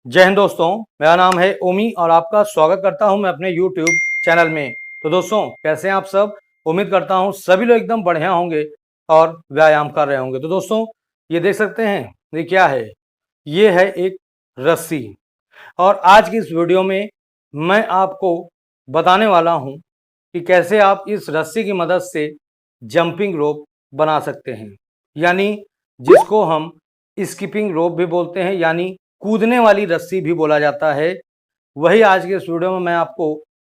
जय हिंद दोस्तों, मेरा नाम है ओमी और आपका स्वागत करता हूं मैं अपने YouTube चैनल में। तो दोस्तों, कैसे हैं आप सब? उम्मीद करता हूं सभी लोग एकदम बढ़िया होंगे और व्यायाम कर रहे होंगे। तो दोस्तों, ये देख सकते हैं, ये क्या है? ये है एक रस्सी। और आज की इस वीडियो में मैं आपको बताने वाला हूं कि कैसे आप इस रस्सी की मदद से जंपिंग रोप बना सकते हैं, यानी जिसको हम स्किपिंग रोप भी बोलते हैं, यानी कूदने वाली रस्सी भी बोला जाता है। वही आज के इस वीडियो में मैं आपको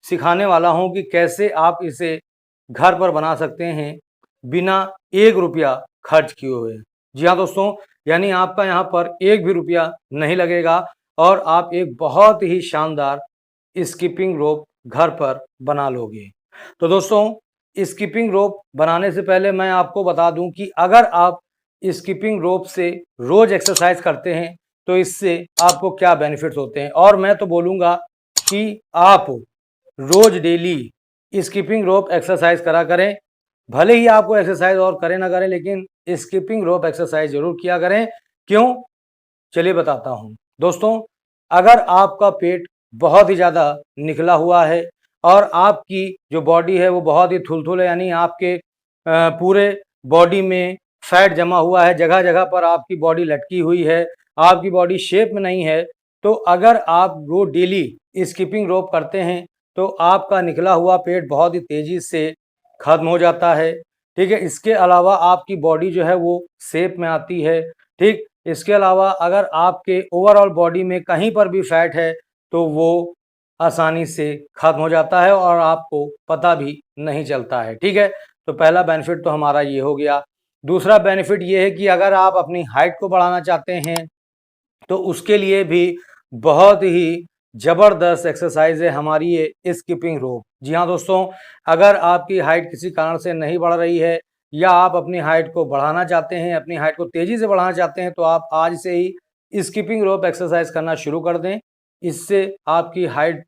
सिखाने वाला हूं कि कैसे आप इसे घर पर बना सकते हैं बिना 1 रुपया खर्च किए हुए। जी हाँ दोस्तों, यानी आपका यहाँ पर 1 भी रुपया नहीं लगेगा और आप एक बहुत ही शानदार स्किपिंग रोप घर पर बना लोगे। तो दोस्तों, स्किपिंग रोप बनाने से पहले मैं आपको बता दूं कि अगर आप स्किपिंग रोप से रोज एक्सरसाइज करते हैं तो इससे आपको क्या बेनिफिट्स होते हैं। और मैं तो बोलूँगा कि आप रोज डेली स्किपिंग रोप एक्सरसाइज करा करें। भले ही आपको एक्सरसाइज और करें ना करें, लेकिन स्किपिंग रोप एक्सरसाइज जरूर किया करें। क्यों? चलिए बताता हूँ। दोस्तों, अगर आपका पेट बहुत ही ज़्यादा निकला हुआ है और आपकी जो बॉडी है वो बहुत ही थुलथुल है, यानी आपके पूरे बॉडी में फैट जमा हुआ है, जगह जगह पर आपकी बॉडी लटकी हुई है, आपकी बॉडी शेप में नहीं है, तो अगर आप वो डेली स्किपिंग रोप करते हैं तो आपका निकला हुआ पेट बहुत ही तेज़ी से खत्म हो जाता है। ठीक है, इसके अलावा आपकी बॉडी जो है वो शेप में आती है। ठीक, इसके अलावा अगर आपके ओवरऑल बॉडी में कहीं पर भी फैट है तो वो आसानी से खत्म हो जाता है और आपको पता भी नहीं चलता है। ठीक है, तो पहला बेनिफिट तो हमारा ये हो गया। दूसरा बेनिफिट ये है कि अगर आप अपनी हाइट को बढ़ाना चाहते हैं तो उसके लिए भी बहुत ही ज़बरदस्त एक्सरसाइज है हमारी ये स्किपिंग रोप। जी हाँ दोस्तों, अगर आपकी हाइट किसी कारण से नहीं बढ़ रही है या आप अपनी हाइट को बढ़ाना चाहते हैं, अपनी हाइट को तेज़ी से बढ़ाना चाहते हैं, तो आप आज से ही स्किपिंग रोप एक्सरसाइज करना शुरू कर दें। इससे आपकी हाइट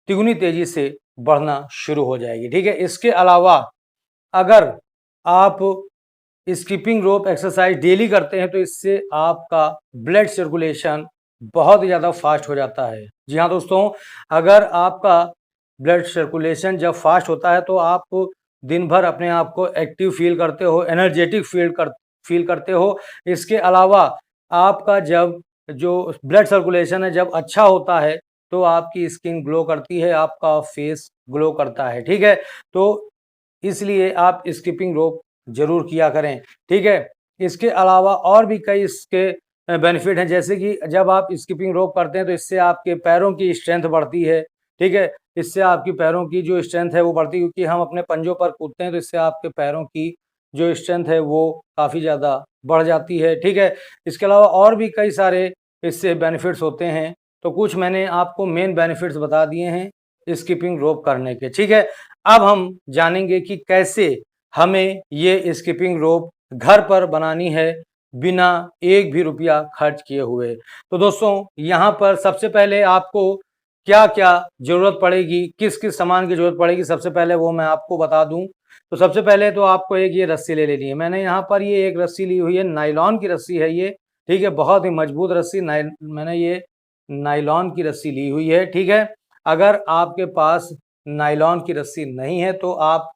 तिगुनी तेज़ी से बढ़ना शुरू हो जाएगी। ठीक है, इसके अलावा अगर आप स्किपिंग रोप एक्सरसाइज डेली करते हैं तो इससे आपका ब्लड सर्कुलेशन बहुत ही ज़्यादा फास्ट हो जाता है। जी हाँ दोस्तों, अगर आपका ब्लड सर्कुलेशन जब फास्ट होता है तो आप दिन भर अपने आप को एक्टिव फील करते हो, एनर्जेटिक फील करते हो। इसके अलावा आपका जब जो ब्लड सर्कुलेशन है जब अच्छा होता है तो आपकी स्किन ग्लो करती है, आपका फेस ग्लो करता है। ठीक है, तो इसलिए आप स्किपिंग रोप जरूर किया करें। ठीक है, इसके अलावा और भी कई इसके बेनिफिट हैं, जैसे कि जब आप स्किपिंग रोप करते हैं तो इससे आपके पैरों की स्ट्रेंथ बढ़ती है। ठीक है, इससे आपकी पैरों की जो स्ट्रेंथ है वो बढ़ती है, क्योंकि हम अपने पंजों पर कूदते हैं तो इससे आपके पैरों की जो स्ट्रेंथ है वो काफ़ी ज़्यादा बढ़ जाती है। ठीक है, इसके अलावा और भी कई सारे इससे बेनिफिट्स होते हैं, तो कुछ मैंने आपको मेन बेनिफिट्स बता दिए हैं स्किपिंग रोप करने के। ठीक है, अब हम जानेंगे कि कैसे हमें ये स्किपिंग रोप घर पर बनानी है बिना 1 भी रुपया खर्च किए हुए। तो दोस्तों, यहाँ पर सबसे पहले आपको क्या क्या ज़रूरत पड़ेगी, किस किस सामान की ज़रूरत पड़ेगी, सबसे पहले वो मैं आपको बता दूं। तो सबसे पहले तो आपको एक ये रस्सी ले लेनी है। मैंने यहाँ पर ये एक रस्सी ली हुई है, नायलॉन की रस्सी है ये। ठीक है, बहुत ही मजबूत रस्सी, मैंने ये नायलॉन की रस्सी ली हुई है। ठीक है, अगर आपके पास नायलॉन की रस्सी नहीं है तो आप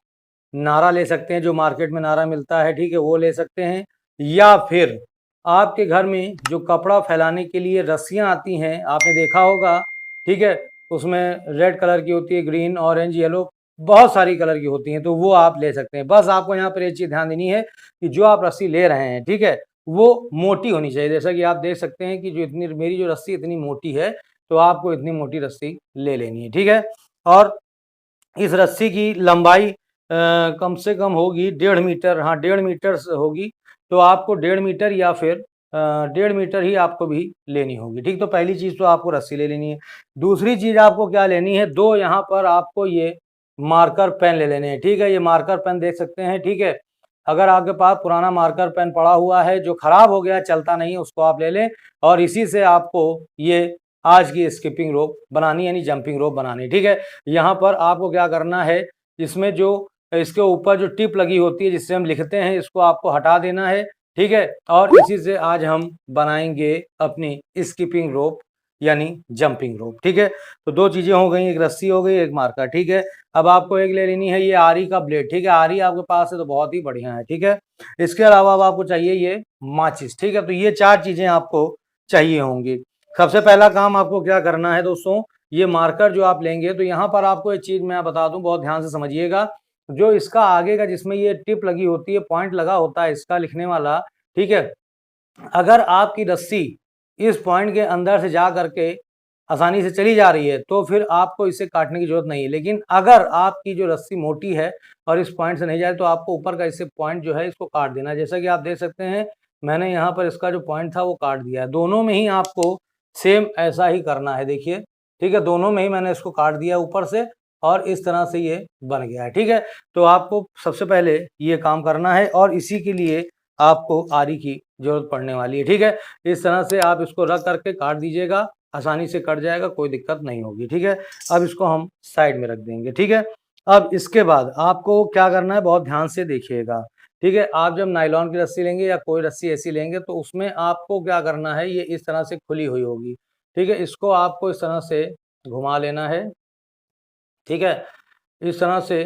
नारा ले सकते हैं, जो मार्केट में नारा मिलता है। ठीक है, वो ले सकते हैं, या फिर आपके घर में जो कपड़ा फैलाने के लिए रस्सियां आती हैं, आपने देखा होगा। ठीक है, उसमें रेड कलर की होती है, ग्रीन, ऑरेंज, येलो, बहुत सारी कलर की होती हैं, तो वो आप ले सकते हैं। बस आपको यहाँ पर एक चीज़ ध्यान देनी है कि जो आप रस्सी ले रहे हैं, ठीक है, वो मोटी होनी चाहिए। जैसा कि आप देख सकते हैं कि जो इतनी मेरी जो रस्सी इतनी मोटी है, तो आपको इतनी मोटी रस्सी ले लेनी है। ठीक है, और इस रस्सी की लंबाई कम से कम होगी 1.5 मीटर। हाँ, 1.5 मीटर होगी, तो आपको 1.5 मीटर या फिर 1.5 मीटर ही आपको भी लेनी होगी। ठीक, तो पहली चीज़ तो आपको रस्सी ले लेनी है। दूसरी चीज़ आपको क्या लेनी है, दो यहाँ पर आपको ये मार्कर पेन ले लेने हैं। ठीक है, ये मार्कर पेन देख सकते हैं। ठीक है, अगर आपके पास पुराना मार्कर पेन पड़ा हुआ है जो खराब हो गया, चलता नहीं है, उसको आप ले लें और इसी से आपको ये आज की स्किपिंग रोप बनानी, यानी जंपिंग रोप बनानी। ठीक है, यहाँ पर आपको क्या करना है, इसमें जो इसके ऊपर जो टिप लगी होती है जिससे हम लिखते हैं, इसको आपको हटा देना है। ठीक है, और इसी से आज हम बनाएंगे अपनी स्किपिंग रोप, यानी जंपिंग रोप। ठीक है, तो दो चीजें हो गई, एक रस्सी हो गई, एक मार्कर। ठीक है, अब आपको एक ले लेनी है ये आरी का ब्लेड। ठीक है, आरी आपके पास है तो बहुत ही बढ़िया है। ठीक है, इसके अलावा अब आपको चाहिए ये माचिस। ठीक है, तो ये चार चीजें आपको चाहिए होंगी। सबसे पहला काम आपको क्या करना है दोस्तों, ये मार्कर जो आप लेंगे तो यहाँ पर आपको एक चीज मैं बता दूं, बहुत ध्यान से समझिएगा। जो इसका आगे का जिसमें ये टिप लगी होती है, पॉइंट लगा होता है इसका लिखने वाला, ठीक है, अगर आपकी रस्सी इस पॉइंट के अंदर से जा करके आसानी से चली जा रही है तो फिर आपको इसे काटने की जरूरत नहीं है। लेकिन अगर आपकी जो रस्सी मोटी है और इस पॉइंट से नहीं जाए तो आपको ऊपर का इससे पॉइंट जो है इसको काट देना है। जैसा कि आप देख सकते हैं मैंने यहाँ पर इसका जो पॉइंट था वो काट दिया है। दोनों में ही आपको सेम ऐसा ही करना है। देखिए, ठीक है, दोनों में ही मैंने इसको काट दिया ऊपर से और इस तरह से ये बन गया है। ठीक है, तो आपको सबसे पहले ये काम करना है और इसी के लिए आपको आरी की जरूरत पड़ने वाली है। ठीक है, इस तरह से आप इसको रख करके काट दीजिएगा, आसानी से कट जाएगा, कोई दिक्कत नहीं होगी। ठीक है, अब इसको हम साइड में रख देंगे। ठीक है, अब इसके बाद आपको क्या करना है, बहुत ध्यान से देखिएगा। ठीक है, आप जब नायलॉन की रस्सी लेंगे या कोई रस्सी ऐसी लेंगे तो उसमें आपको क्या करना है, ये इस तरह से खुली हुई होगी। ठीक है, इसको आपको इस तरह से घुमा लेना है। ठीक है, इस तरह से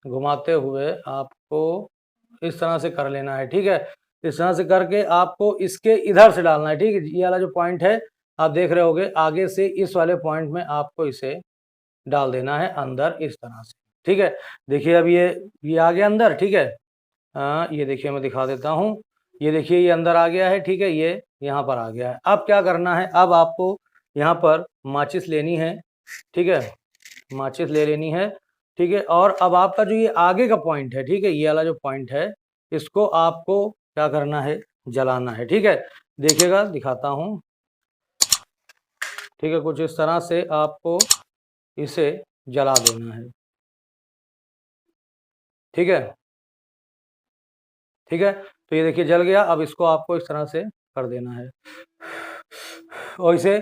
घुमाते हुए आपको इस तरह से कर लेना है। ठीक है, इस तरह से करके आपको इसके इधर से डालना है। ठीक है, ये वाला जो पॉइंट है आप देख रहे होगे, आगे से इस वाले पॉइंट में आपको इसे डाल देना है अंदर इस तरह से। ठीक है, देखिए अब ये आ गया अंदर। ठीक है, ये देखिए मैं दिखा देता हूँ, ये देखिए ये अंदर आ गया है। ठीक है, ये यहाँ पर आ गया है। अब क्या करना है, अब आपको यहाँ पर माचिस लेनी है। ठीक है, माचिस ले लेनी है। ठीक है, और अब आपका जो ये आगे का पॉइंट है, ठीक है, ये वाला जो पॉइंट है इसको आपको क्या करना है, जलाना है। ठीक है, देखिएगा दिखाता हूँ। ठीक है, कुछ इस तरह से आपको इसे जला देना है। ठीक है, ठीक है, तो ये देखिए जल गया। अब इसको आपको इस तरह से कर देना है और इसे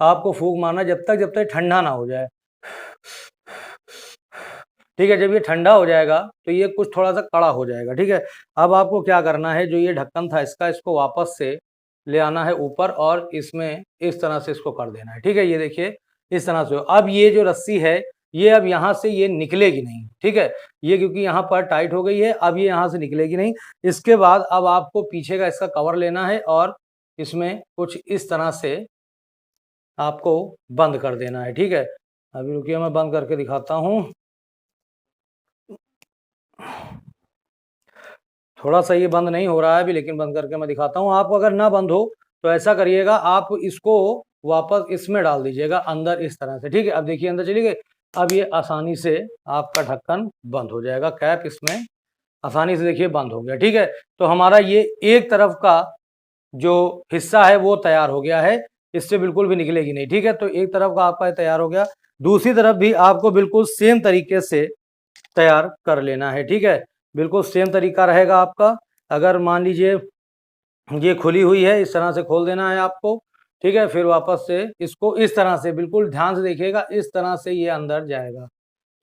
आपको फूंक मारना जब तक ठंडा ना हो जाए। ठीक है, जब ये ठंडा हो जाएगा तो ये कुछ थोड़ा सा कड़ा हो जाएगा। ठीक है, अब आपको क्या करना है, जो ये ढक्कन था इसका, इसको वापस से ले आना है ऊपर और इसमें इस तरह से इसको कर देना है। ठीक है, ये देखिए इस तरह से। अब ये जो रस्सी है ये अब यहाँ से ये निकलेगी नहीं। ठीक है, ये क्योंकि यहाँ पर टाइट हो गई है, अब ये यहाँ से निकलेगी नहीं। इसके बाद अब आपको पीछे का इसका कवर लेना है और इसमें कुछ इस तरह से आपको बंद कर देना है। ठीक है, अभी रुकिए मैं बंद करके दिखाता हूँ। थोड़ा सा ये बंद नहीं हो रहा है अभी, लेकिन बंद करके मैं दिखाता हूँ। आप अगर ना बंद हो तो ऐसा करिएगा, आप इसको वापस इसमें डाल दीजिएगा अंदर इस तरह से। ठीक है, अब देखिए अंदर चली गई। अब ये आसानी से आपका ढक्कन बंद हो जाएगा, कैप इसमें आसानी से देखिए बंद हो गया। ठीक है, तो हमारा ये एक तरफ का जो हिस्सा है वो तैयार हो गया है, इससे बिल्कुल भी निकलेगी नहीं। ठीक है, तो एक तरफ का आपका तैयार हो गया, दूसरी तरफ भी आपको बिल्कुल सेम तरीके से तैयार कर लेना है। ठीक है, बिल्कुल सेम तरीका रहेगा आपका। अगर मान लीजिए ये खुली हुई है, इस तरह से खोल देना है आपको। ठीक है, फिर वापस से इसको इस तरह से, बिल्कुल ध्यान से देखिएगा, इस तरह से ये अंदर जाएगा।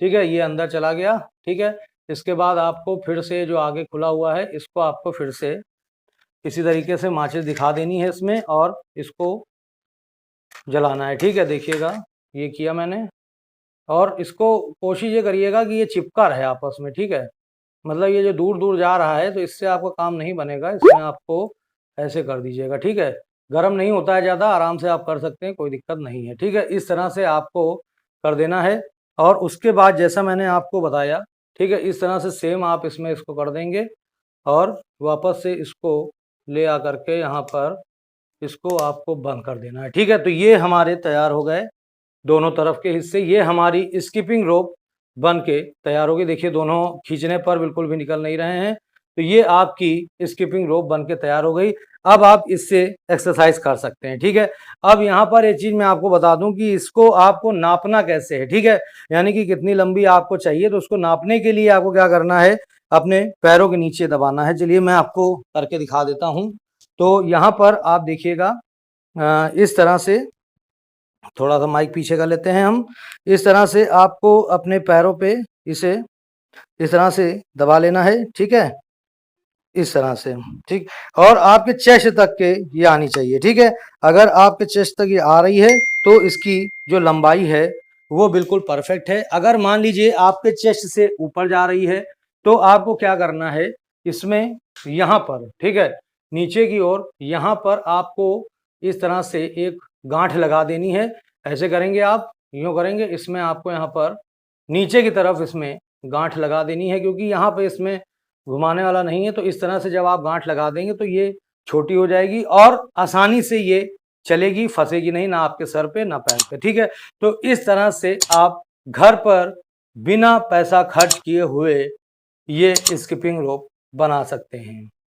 ठीक है, ये अंदर चला गया। ठीक है, इसके बाद आपको फिर से जो आगे खुला हुआ है इसको आपको फिर से इसी तरीके से माचिस दिखा देनी है इसमें और इसको जलाना है। ठीक है, देखिएगा ये किया मैंने और इसको कोशिश ये करिएगा कि ये चिपका रहे आपस में। ठीक है, मतलब ये जो दूर दूर जा रहा है तो इससे आपका काम नहीं बनेगा, इसमें आपको ऐसे कर दीजिएगा। ठीक है, गर्म नहीं होता है ज़्यादा, आराम से आप कर सकते हैं, कोई दिक्कत नहीं है। ठीक है, इस तरह से आपको कर देना है और उसके बाद जैसा मैंने आपको बताया, ठीक है, इस तरह से सेम आप इसमें इसको कर देंगे और वापस से इसको ले आ करके यहाँ पर इसको आपको बंद कर देना है। ठीक है, तो ये हमारे तैयार हो गए दोनों तरफ के हिस्से। ये हमारी स्किपिंग रोप बन के तैयार हो गई। देखिए दोनों खींचने पर बिल्कुल भी निकल नहीं रहे हैं, तो ये आपकी स्किपिंग रोप बन के तैयार हो गई। अब आप इससे एक्सरसाइज कर सकते हैं। ठीक है, अब यहाँ पर एक चीज़ मैं आपको बता दूं कि इसको आपको नापना कैसे है। ठीक है, यानी कि कितनी लंबी आपको चाहिए, तो उसको नापने के लिए आपको क्या करना है, अपने पैरों के नीचे दबाना है। चलिए मैं आपको करके दिखा देता हूँ। तो यहाँ पर आप देखिएगा इस तरह से, थोड़ा सा माइक पीछे कर लेते हैं हम। इस तरह से आपको अपने पैरों पे इसे इस तरह से दबा लेना है। ठीक है, इस तरह से, ठीक। और आपके चेस्ट तक के ये आनी चाहिए, ठीक है। अगर आपके चेस्ट तक ये आ रही है तो इसकी जो लंबाई है वो बिल्कुल परफेक्ट है। अगर मान लीजिए आपके चेस्ट से ऊपर जा रही है तो आपको क्या करना है, इसमें यहाँ पर, ठीक है, नीचे की ओर यहाँ पर आपको इस तरह से एक गांठ लगा देनी है। ऐसे करेंगे आप, यूँ करेंगे, इसमें आपको यहाँ पर नीचे की तरफ इसमें गांठ लगा देनी है, क्योंकि यहाँ पे इसमें घुमाने वाला नहीं है। तो इस तरह से जब आप गांठ लगा देंगे तो ये छोटी हो जाएगी और आसानी से ये चलेगी, फंसेगी नहीं, ना आपके सर पे ना पैर पे, ठीक है। तो इस तरह से आप घर पर बिना पैसा खर्च किए हुए ये स्किपिंग रोप बना सकते हैं।